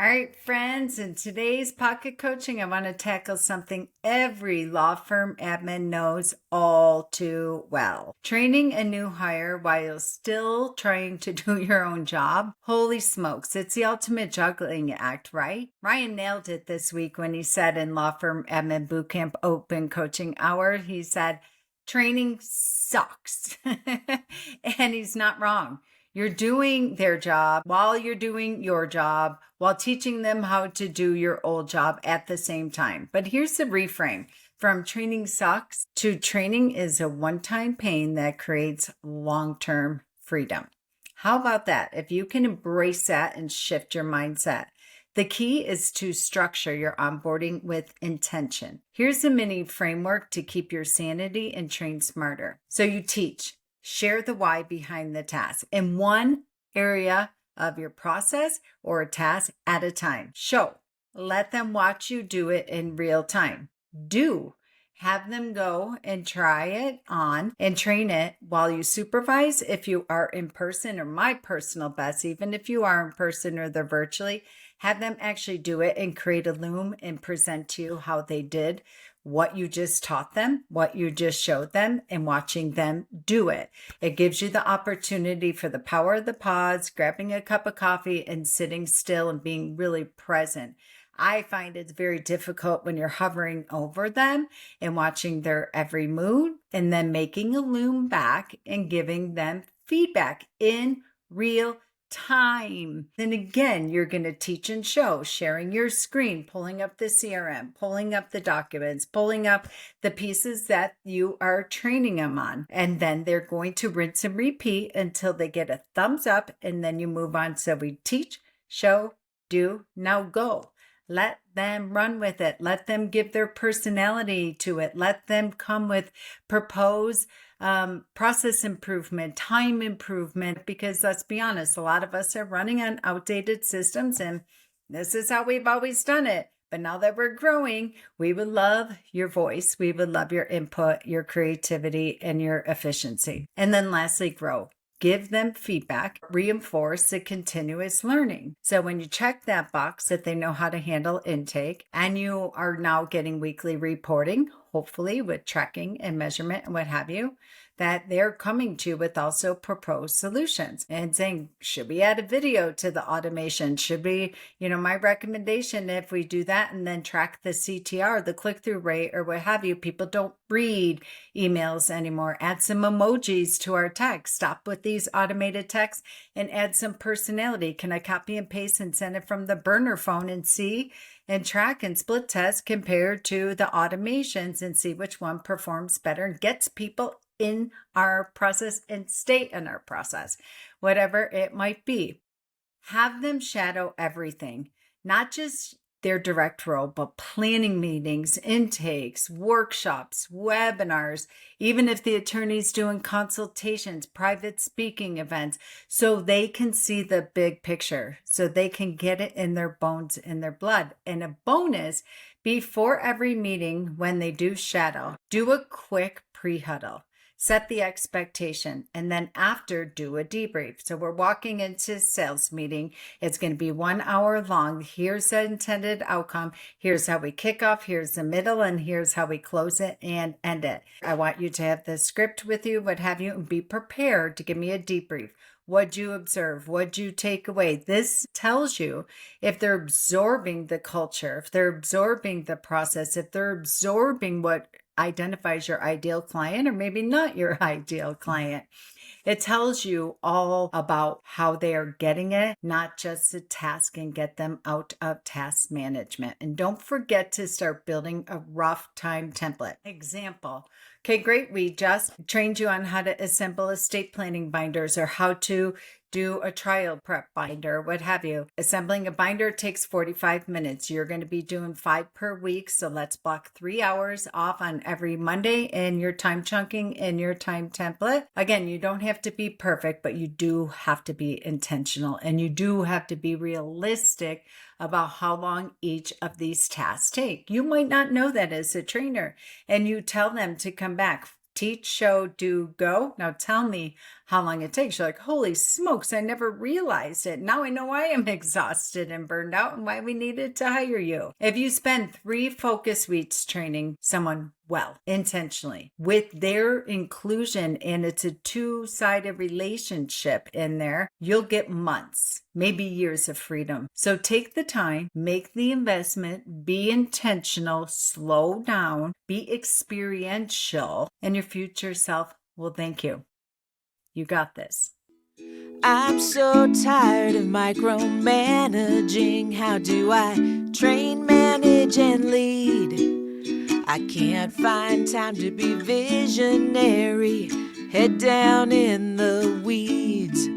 right, friends, in today's pocket coaching, I want to tackle something every law firm admin knows all too well. Training a new hire while still trying to do your own job. Holy smokes, it's the ultimate juggling act, right? Ryan nailed it this week when he said in Law Firm Admin Bootcamp Open Coaching Hour, he said, training sucks. And he's not wrong. You're doing their job while you're doing your job, while teaching them how to do your old job at the same time. But here's the reframe. From training sucks to training is a one-time pain that creates long-term freedom. How about that? If you can embrace that and shift your mindset. The key is to structure your onboarding with intention. Here's a mini framework to keep your sanity and train smarter. So you teach. Share the why behind the task in one area of your process or a task at a time. Show. Let them watch you do it in real time. Do. Have them go and try it on and train it while you supervise if you are in person, or my personal best, even if you are in person or they're virtually, have them actually do it and create a loom and present to you how they did what you just taught them, what you just showed them, and watching them do it. It gives you the opportunity for the power of the pause, grabbing a cup of coffee and sitting still and being really present. I find it's very difficult when you're hovering over them and watching their every move and then making a loom back and giving them feedback in real time. Then again, you're going to teach and show, sharing your screen, pulling up the CRM, pulling up the documents, pulling up the pieces that you are training them on. And then they're going to rinse and repeat until they get a thumbs up, and then you move on. So we teach, show, do, now go. Let them run with it. Let them give their personality to it. Let them come with propose process improvement, time improvement, because let's be honest, a lot of us are running on outdated systems, and this is how we've always done it. But now that we're growing, we would love your voice. We would love your input, your creativity, and your efficiency. And then lastly, grow. Give them feedback, reinforce the continuous learning. So when you check that box that they know how to handle intake, and you are now getting weekly reporting, hopefully with tracking and measurement and what have you, that they're coming to you with also proposed solutions and saying, should we add a video to the automation? Should we, my recommendation, if we do that and then track the CTR, the click-through rate or what have you, people don't read emails anymore. Add some emojis to our text. Stop with these automated texts and add some personality. Can I copy and paste and send it from the burner phone and see and track and split test compared to the automations and see which one performs better and gets people in our process and stay in our process, whatever it might be. Have them shadow everything, not just their direct role, but planning meetings, intakes, workshops, webinars, even if the attorney's doing consultations, private speaking events, so they can see the big picture, so they can get it in their bones, in their blood. And a bonus, before every meeting, when they do shadow, do a quick pre-huddle. Set the expectation, and then after, do a debrief. So we're walking into sales meeting. It's going to be 1 hour long. Here's the intended outcome. Here's how we kick off. Here's the middle, and here's how we close it and end it. I want you to have the script with you, what have you, and be prepared to give me a debrief. What'd you observe? What'd you take away? This tells you if they're absorbing the culture, if they're absorbing the process, if they're absorbing what identifies your ideal client or maybe not your ideal client. It tells you all about how they are getting it, not just the task, and get them out of task management. And don't forget to start building a rough time template. Example. Okay, great. We just trained you on how to assemble estate planning binders or how to do a trial prep binder, what have you. Assembling a binder takes 45 minutes. You're going to be doing 5 per week. So let's block 3 hours off on every Monday in your time chunking in your time template. Again, you don't have to be perfect, but you do have to be intentional, and you do have to be realistic about how long each of these tasks take. You might not know that as a trainer, and you tell them to come back Teach, show, do, go. Now tell me how long it takes. You're like, holy smokes, I never realized it. Now I know I am exhausted and burned out and why we needed to hire you. If you spend 3 focus weeks training someone well, intentionally, with their inclusion, and it's a 2-sided relationship in there, you'll get months, maybe years of freedom. So take the time, make the investment, be intentional, slow down, be experiential, and your future self will thank you. You got this. I'm so tired of micromanaging. How do I train, manage, and lead? I can't find time to be visionary, head down in the weeds.